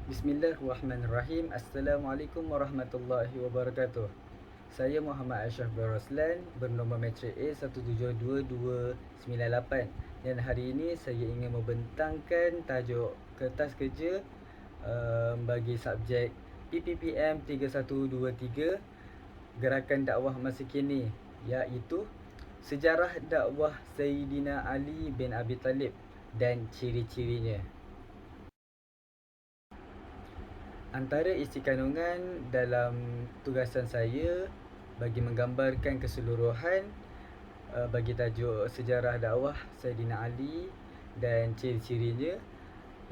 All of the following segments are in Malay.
Bismillahirrahmanirrahim. Assalamualaikum warahmatullahi wabarakatuh. Saya Muhammad Ashraf bin Roslan, bernombor matrik A1722298, dan hari ini saya ingin membentangkan tajuk kertas kerja bagi subjek PPPM 3123 Gerakan Dakwah Masa Kini, iaitu Sejarah Dakwah Sayyidina Ali bin Abi Talib dan ciri-cirinya. Antara isi kandungan dalam tugasan saya bagi menggambarkan keseluruhan bagi tajuk Sejarah Dakwah Sayyidina Ali dan ciri-cirinya.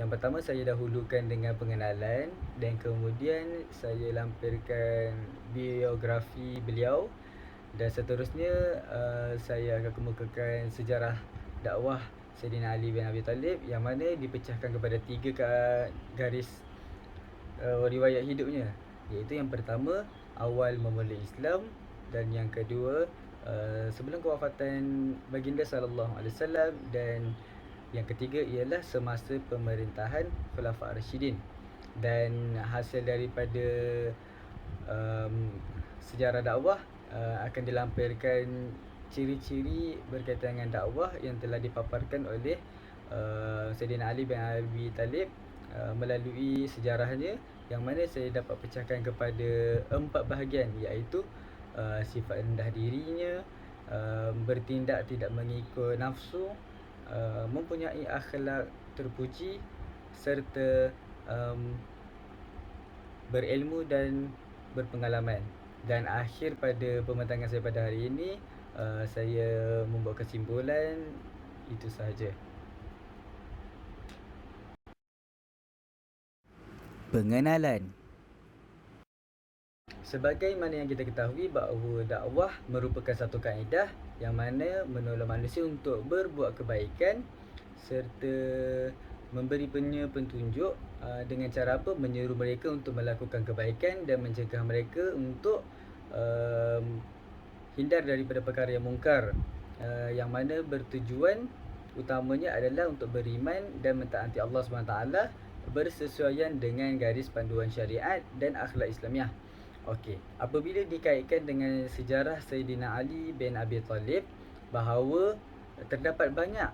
Yang pertama, saya dahulukan dengan pengenalan, dan kemudian saya lampirkan biografi beliau, dan seterusnya saya akan kemukakan sejarah dakwah Sayyidina Ali bin Abi Talib, yang mana dipecahkan kepada 3 garis riwayat hidupnya, iaitu yang pertama, awal memeluk Islam, dan yang kedua, sebelum kewafatan baginda sallallahu alaihi wasallam, dan yang ketiga ialah semasa pemerintahan Khulafa' Ar-Rasyidin. Dan hasil daripada sejarah dakwah akan dilampirkan ciri-ciri berkaitan dengan dakwah yang telah dipaparkan oleh Sayyidina Ali bin Abi Talib melalui sejarahnya, yang mana saya dapat pecahkan kepada 4 bahagian, iaitu sifat rendah dirinya, bertindak tidak mengikut nafsu, mempunyai akhlak terpuji, serta berilmu dan berpengalaman. Dan akhir pada pembentangan saya pada hari ini, saya membuat kesimpulan. Itu sahaja. Pengenalan. Sebagaimana yang kita ketahui bahawa dakwah merupakan satu kaedah yang mana menolong manusia untuk berbuat kebaikan, serta memberi petunjuk dengan cara apa? Menyeru mereka untuk melakukan kebaikan dan mencegah mereka untuk hindar daripada perkara yang mungkar, yang mana bertujuan utamanya adalah untuk beriman dan mentaati Allah SWT bersesuaian dengan garis panduan syariat dan akhlak Islamiah. Okey, apabila dikaitkan dengan sejarah Sayyidina Ali bin Abi Talib, bahawa terdapat banyak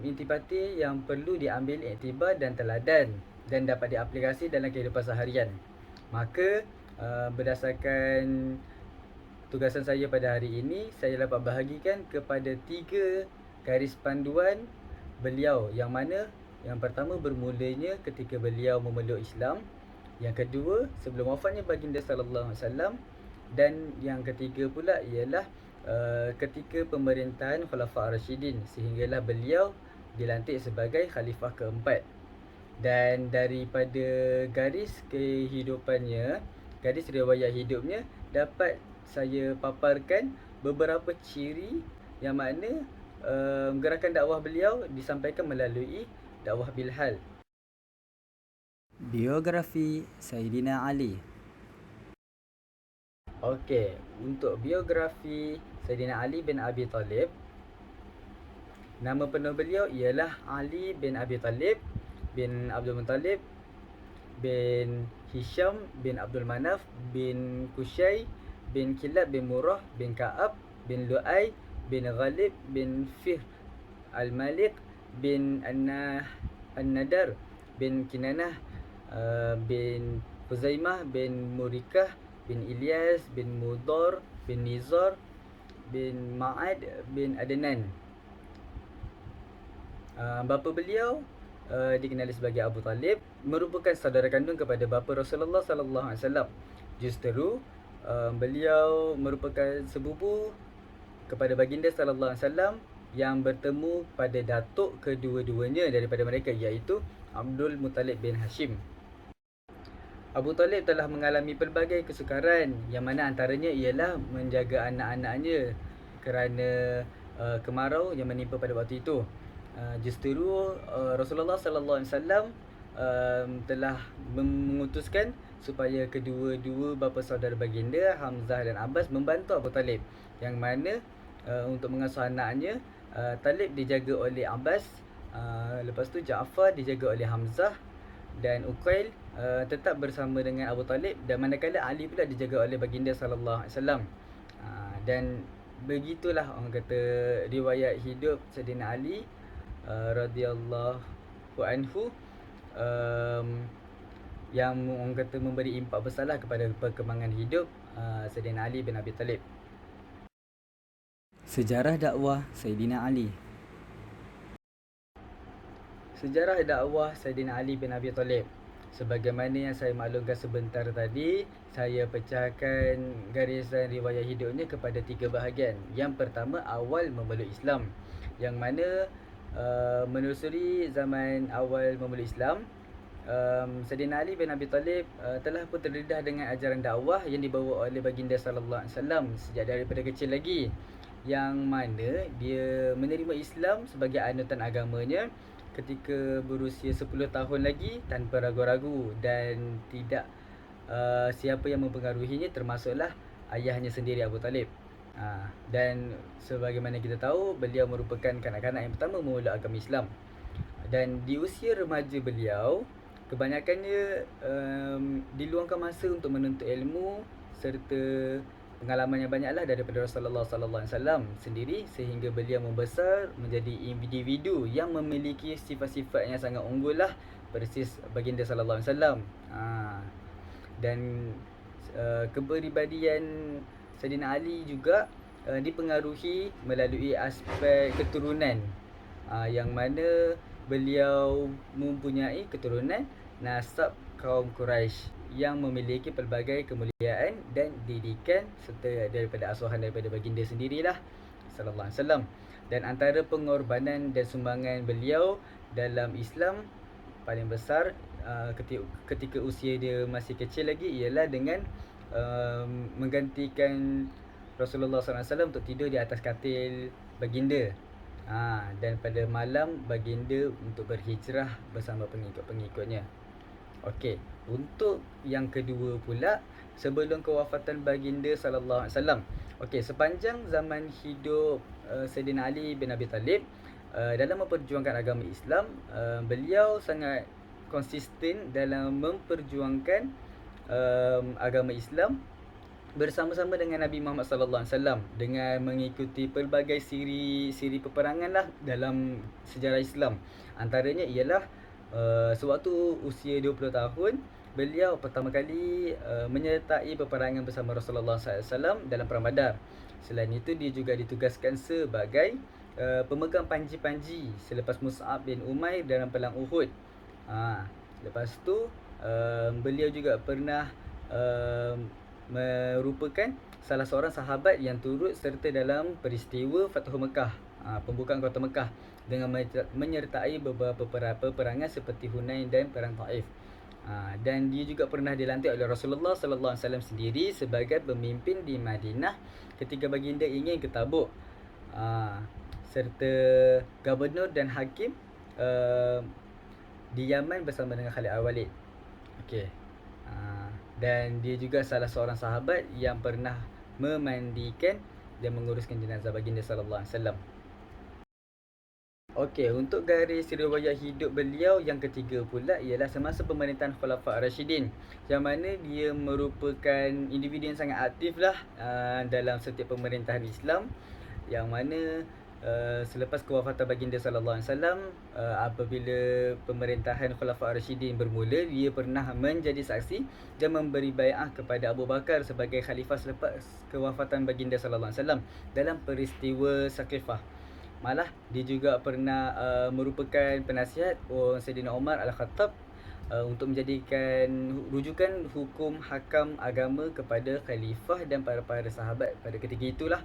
intipati yang perlu diambil iktibar dan teladan dan dapat diaplikasi dalam kehidupan seharian. Maka berdasarkan tugasan saya pada hari ini, saya dapat bahagikan kepada 3 garis panduan beliau, yang mana yang pertama bermulanya ketika beliau memeluk Islam, yang kedua sebelum wafatnya baginda sallallahu alaihi wasallam, dan yang ketiga pula ialah ketika pemerintahan Khulafa' Ar-Rasyidin, sehinggalah beliau dilantik sebagai khalifah keempat. Dan daripada garis kehidupannya, garis riwayat hidupnya, dapat saya paparkan beberapa ciri yang mana gerakan dakwah beliau disampaikan melalui dakwah bilhal. Biografi Sayyidina Ali. Okey, untuk biografi Sayyidina Ali bin Abi Talib, nama penuh beliau ialah Ali bin Abi Talib bin Abdul Muttalib bin Hisham bin Abdul Manaf bin Qusay bin Kilab bin Murrah bin Ka'ab bin Lu'ay bin Ghalib bin Fihr Al-Malik bin An-Nadar bin Kinanah bin Huzaimah bin Murikah bin Ilyas bin Mudar bin Nizar bin Ma'ad bin Adnan. Bapa beliau dikenali sebagai Abu Talib, merupakan saudara kandung kepada bapa Rasulullah sallallahu alaihi wasallam. Justeru beliau merupakan sepupu kepada baginda sallallahu alaihi wasallam, yang bertemu pada datuk kedua-duanya daripada mereka, iaitu Abdul Muttalib bin Hashim. Abu Talib telah mengalami pelbagai kesukaran, yang mana antaranya ialah menjaga anak-anaknya kerana kemarau yang menimpa pada waktu itu. Justeru Rasulullah sallallahu alaihi wasallam telah mengutuskan supaya kedua-dua bapa saudara baginda Hamzah dan Abbas membantu Abu Talib, yang mana untuk mengasuh anaknya, Talib dijaga oleh Abbas, lepas tu Ja'far dijaga oleh Hamzah, dan Uqail tetap bersama dengan Abu Talib, dan manakala Ali pula dijaga oleh baginda sallallahu alaihi wasallam. Dan begitulah orang kata riwayat hidup Sayyidina Ali radhiyallahu anhu, yang orang kata memberi impak besarlah kepada perkembangan hidup Sayyidina Ali bin Abi Talib. Sejarah dakwah Sayyidina Ali. Sejarah dakwah Sayyidina Ali bin Abi Talib. Sebagaimana yang saya maklumkan sebentar tadi, saya pecahkan garisan riwayat hidupnya kepada 3 bahagian. Yang pertama, awal memeluk Islam, yang mana menelusuri zaman awal memeluk Islam, Sayyidina Ali bin Abi Talib telah pun terdedah dengan ajaran dakwah yang dibawa oleh baginda sallallahu alaihi wasallam sejak daripada kecil lagi, yang mana dia menerima Islam sebagai anutan agamanya ketika berusia 10 tahun lagi tanpa ragu-ragu, dan tidak siapa yang mempengaruhinya termasuklah ayahnya sendiri, Abu Talib. Dan sebagaimana kita tahu, beliau merupakan kanak-kanak yang pertama memeluk agama Islam. Dan di usia remaja beliau, kebanyakannya diluangkan masa untuk menuntut ilmu serta pengalaman yang banyaklah daripada Rasulullah sallallahu alaihi wasallam sendiri, sehingga beliau membesar menjadi individu yang memiliki sifat-sifat yang sangat unggul lah, persis baginda sallallahu alaihi wasallam. Dan kepribadian Sayyidina Ali juga dipengaruhi melalui aspek keturunan, yang mana beliau mempunyai keturunan nasab kaum Quraisy yang memiliki pelbagai kemuliaan dan didikan serta daripada asuhan daripada baginda sendirilah sallallahu alaihi wasallam. Dan antara pengorbanan dan sumbangan beliau dalam Islam paling besar ketika usia dia masih kecil lagi ialah dengan menggantikan Rasulullah SAW untuk tidur di atas katil baginda. Dan pada malam baginda untuk berhijrah bersama pengikut-pengikutnya. Okey, untuk yang kedua pula, sebelum kewafatan baginda sallallahu alaihi wasallam. Okey, sepanjang zaman hidup Sayyidina Ali bin Abi Talib dalam memperjuangkan agama Islam, beliau sangat konsisten dalam memperjuangkan agama Islam bersama-sama dengan Nabi Muhammad sallallahu alaihi wasallam, dengan mengikuti pelbagai siri peperangan lah dalam sejarah Islam. Antaranya ialah sewaktu usia 20 tahun, beliau pertama kali menyertai peperangan bersama Rasulullah SAW dalam Perang Badar. Selain itu, dia juga ditugaskan sebagai pemegang panji-panji selepas Mus'ab bin Umair dalam Perang Uhud. Lepas tu, beliau juga pernah merupakan salah seorang sahabat yang turut serta dalam peristiwa Fathu Mekah, pembukaan kota Mekah, dengan menyertai beberapa peperangan seperti Hunain dan Perang Taif. Dan dia juga pernah dilantik oleh Rasulullah sallallahu alaihi wasallam sendiri sebagai pemimpin di Madinah ketika baginda ingin ke Tabuk, serta gubernur dan hakim di Yaman bersama dengan Khalid Al-Walid. Okey. Dan dia juga salah seorang sahabat yang pernah memandikan dan menguruskan jenazah baginda sallallahu alaihi wasallam. Okey, untuk garis riwayat hidup beliau yang ketiga pula ialah semasa pemerintahan Khulafa' Ar-Rasyidin, yang mana dia merupakan individu yang sangat aktif lah dalam setiap pemerintahan Islam, yang mana selepas kewafatan baginda sallallahu alaihi wasallam, apabila pemerintahan Khulafa' Ar-Rasyidin bermula, dia pernah menjadi saksi dan memberi bai'ah kepada Abu Bakar sebagai khalifah selepas kewafatan baginda sallallahu alaihi wasallam dalam peristiwa Saqifah. Malah dia juga pernah merupakan penasihat Sayyidina Umar Al-Khattab untuk menjadikan rujukan hukum hakam agama kepada khalifah dan para sahabat pada ketika itulah.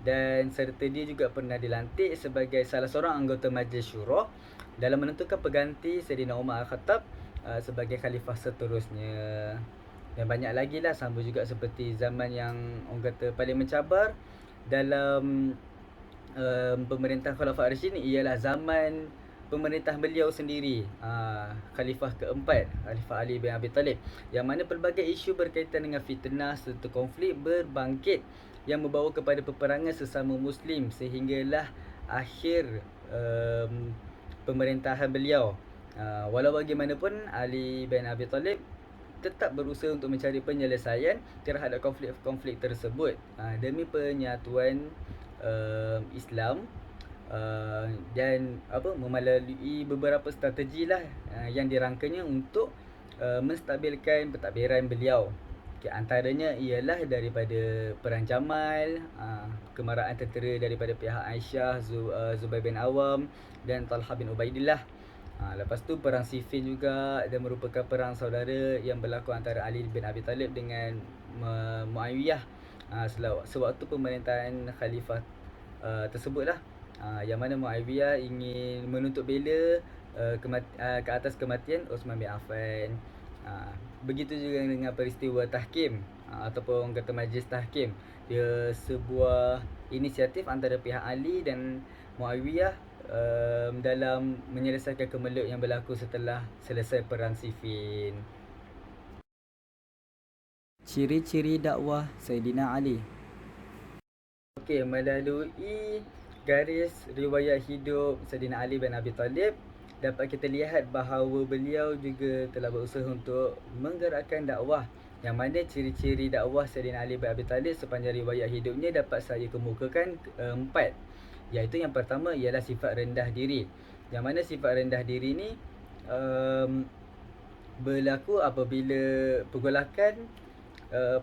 Dan serta dia juga pernah dilantik sebagai salah seorang anggota Majlis Syura dalam menentukan pengganti Sayyidina Umar Al-Khattab sebagai khalifah seterusnya. Dan banyak lagi lah, sama juga seperti zaman yang orang kata paling mencabar dalam pemerintahan Khulafa' Ar-Rasyidin ialah zaman pemerintah beliau sendiri, khalifah keempat, Khalifah Ali bin Abi Talib, yang mana pelbagai isu berkaitan dengan fitnah serta konflik berbangkit yang membawa kepada peperangan sesama Muslim sehinggalah akhir pemerintahan beliau. Walau bagaimanapun Ali bin Abi Talib tetap berusaha untuk mencari penyelesaian terhadap konflik-konflik tersebut, demi penyatuan Islam, dan melalui beberapa strategi lah yang dirangkanya untuk menstabilkan pentadbiran beliau. Antaranya ialah daripada Perang Jamal, kemarahan tentera daripada pihak Aisyah, Zubair bin Awam dan Talha bin Ubaidillah. Lepas tu Perang Siffin juga, dan merupakan perang saudara yang berlaku antara Ali bin Abi Talib dengan Muawiyah sewaktu pemerintahan Khalifah tersebutlah, yang mana Muawiyah ingin menuntut bela ke atas kematian Osman bin Affan. Begitu juga dengan peristiwa Tahkim, ataupun orang kata Majlis Tahkim. Dia sebuah inisiatif antara pihak Ali dan Muawiyah dalam menyelesaikan kemelut yang berlaku setelah selesai Perang Siffin. Ciri-ciri dakwah Saidina Ali. Okey, melalui garis riwayat hidup Saidina Ali bin Abi Talib, dapat kita lihat bahawa beliau juga telah berusaha untuk menggerakkan dakwah, yang mana ciri-ciri dakwah Saidina Ali bin Abi Talib sepanjang riwayat hidupnya dapat saya kemukakan 4, iaitu yang pertama ialah sifat rendah diri, yang mana sifat rendah diri ni berlaku apabila pergolakan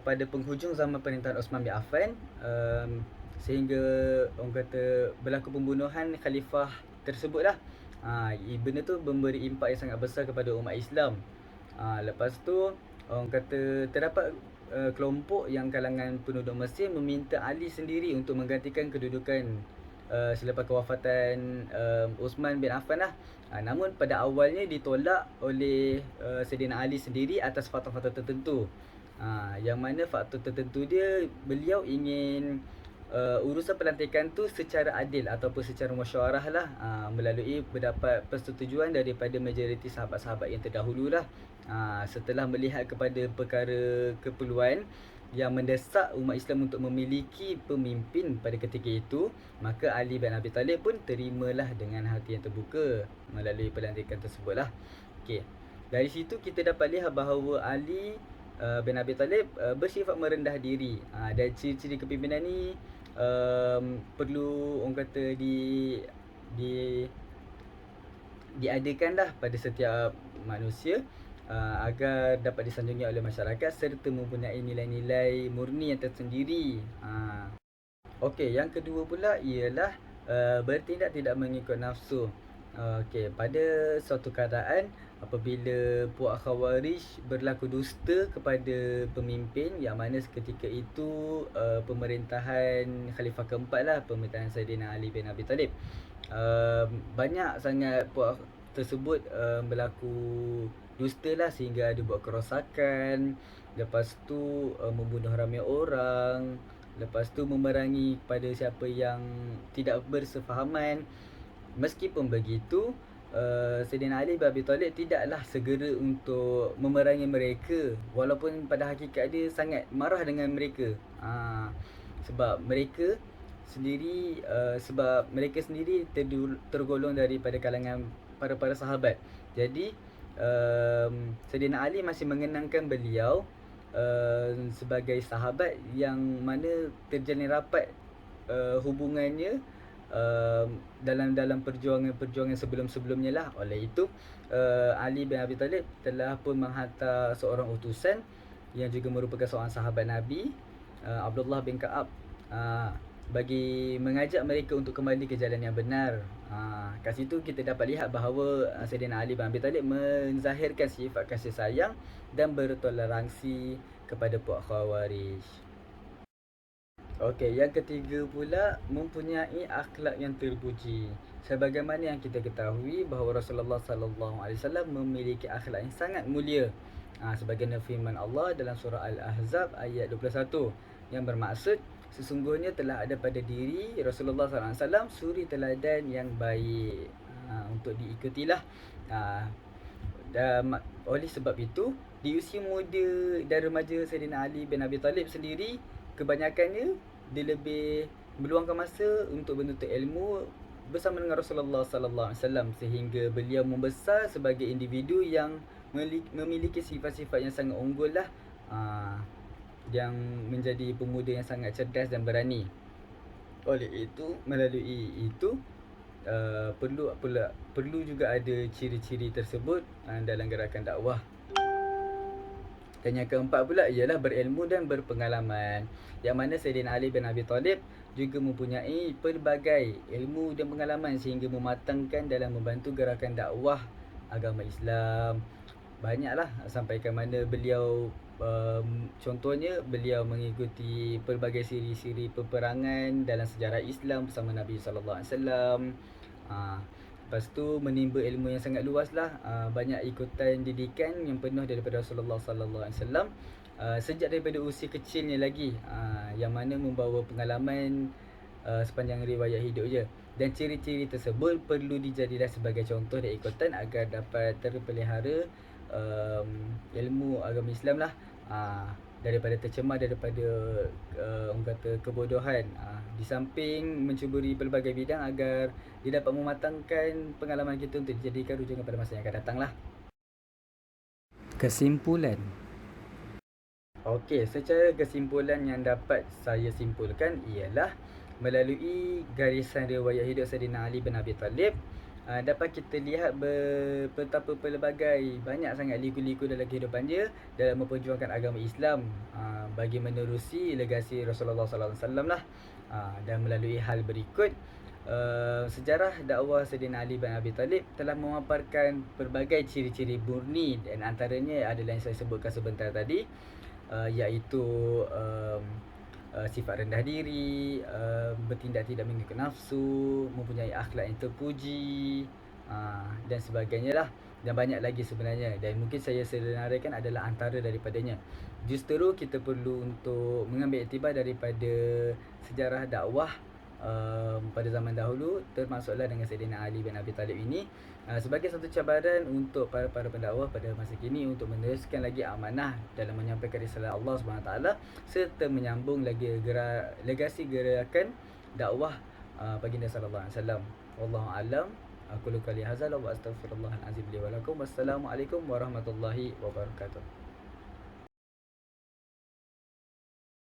pada penghujung zaman pemerintahan Osman bin Affan, sehingga orang kata berlaku pembunuhan khalifah tersebut lah. Benda tu memberi impak yang sangat besar kepada umat Islam. Lepas tu orang kata terdapat kelompok yang kalangan penduduk Mesir meminta Ali sendiri untuk menggantikan kedudukan selepas kewafatan Osman bin Affan lah. Namun pada awalnya ditolak oleh Saidina Ali sendiri atas faktor-faktor tertentu, yang mana faktor tertentu dia, beliau ingin urusan pelantikan tu secara adil ataupun secara musyawarah lah, melalui mendapat persetujuan daripada majoriti sahabat-sahabat yang terdahulu lah. Setelah melihat kepada perkara keperluan yang mendesak umat Islam untuk memiliki pemimpin pada ketika itu, maka Ali bin Abi Talib pun terimalah dengan hati yang terbuka melalui pelantikan tersebut lah. Okay. Dari situ kita dapat lihat bahawa Ali bin Abi Talib bersifat merendah diri, dan ciri-ciri kepimpinan ni perlu orang kata diadakan lah pada setiap manusia, agar dapat disanjungi oleh masyarakat serta mempunyai nilai-nilai murni yang tersendiri. Okey, yang kedua pula ialah bertindak tidak mengikut nafsu. Okey, pada suatu keadaan apabila puak Khawarij berlaku dusta kepada pemimpin, yang mana seketika itu pemerintahan Khalifah keempat lah, pemerintahan Saidina Ali bin Abi Talib, banyak sangat puak tersebut berlaku dusta lah, sehingga ada buat kerosakan, lepas tu membunuh ramai orang, lepas tu memerangi kepada siapa yang tidak bersefahaman. Meskipun begitu, Saidina Ali bin Abi Talib tidaklah segera untuk memerangi mereka, walaupun pada hakikat dia sangat marah dengan mereka. Sebab mereka sendiri tergolong daripada kalangan para sahabat. Jadi Saidina Ali masih mengenangkan beliau sebagai sahabat yang mana terjalin rapat hubungannya dalam perjuangan sebelum-sebelumnya lah. Oleh itu Ali bin Abi Talib telah pun menghantar seorang utusan yang juga merupakan seorang sahabat Nabi, Abdullah bin Ka'ab, bagi mengajak mereka untuk kembali ke jalan yang benar. Kat situ kita dapat lihat bahawa Saidina Ali bin Abi Talib menzahirkan sifat kasih sayang dan bertoleransi kepada puak Khawarij. Okey, yang ketiga pula, mempunyai akhlak yang terpuji. Sebagaimana yang kita ketahui bahawa Rasulullah sallallahu alaihi wasallam memiliki akhlak yang sangat mulia. Sebagaimana firman Allah dalam surah Al-Ahzab ayat 21, yang bermaksud sesungguhnya telah ada pada diri Rasulullah sallallahu alaihi wasallam suri teladan yang baik, untuk diikutilah. Dan oleh sebab itu, di usia muda dan remaja Saidina Ali bin Abi Talib sendiri, kebanyakannya dia lebih meluangkan masa untuk menuntut ilmu bersama dengan Rasulullah sallallahu alaihi wasallam sehingga beliau membesar sebagai individu yang memiliki sifat-sifat yang sangat unggul lah, yang menjadi pemuda yang sangat cerdas dan berani. Oleh itu, melalui itu perlu juga ada ciri-ciri tersebut dalam gerakan dakwah. Dan yang keempat pula ialah berilmu dan berpengalaman, yang mana Sayyidina Ali bin Abi Talib juga mempunyai pelbagai ilmu dan pengalaman sehingga mematangkan dalam membantu gerakan dakwah agama Islam. Banyaklah sampai ke mana beliau contohnya beliau mengikuti pelbagai siri-siri peperangan dalam sejarah Islam bersama Nabi sallallahu alaihi wasallam. Lepas tu menimba ilmu yang sangat luas lah, banyak ikutan didikan yang penuh daripada Rasulullah sallallahu alaihi wasallam sejak daripada usia kecilnya lagi, yang mana membawa pengalaman sepanjang riwayat hidupnya. Dan ciri-ciri tersebut perlu dijadikan sebagai contoh dan ikutan agar dapat terpelihara ilmu agama Islam lah, daripada tercemar daripada orang kata kebodohan, di samping mencuburi pelbagai bidang agar dia dapat mematangkan pengalaman kita untuk dijadikan rujukan pada masa yang akan datang lah. Kesimpulan. Okey, secara kesimpulan yang dapat saya simpulkan ialah melalui garisan riwayat hidup Sayyidina Ali bin Abi Talib, dapat kita lihat betapa pelbagai banyak sangat liku-liku dalam kehidupan dia dalam memperjuangkan agama Islam, bagi menerusi legasi Rasulullah sallallahu alaihi wasallam lah. Dan melalui hal berikut, sejarah dakwah Sayyidina Ali bin Abi Talib telah memaparkan pelbagai ciri-ciri murni, dan antaranya adalah yang saya sebutkan sebentar tadi, iaitu sifat rendah diri, bertindak tidak mengikut nafsu, mempunyai akhlak yang terpuji, dan sebagainya lah. Dan banyak lagi sebenarnya, dan mungkin saya senaraikan adalah antara daripadanya. Justru kita perlu untuk mengambil iktibar daripada sejarah dakwah pada zaman dahulu, termasuklah dengan Sayyidina Ali bin Abi Talib ini, sebagai satu cabaran untuk para pendakwah pada masa kini untuk meneruskan lagi amanah dalam menyampaikan risalah Allah SWT, serta menyambung lagi legasi gerakan dakwah baginda sallallahu alaihi wasallam. Wallahu a'lam. Aku qali hadza wa astaghfirullahal azim li wa lakum. Wassalamualaikum warahmatullahi wabarakatuh.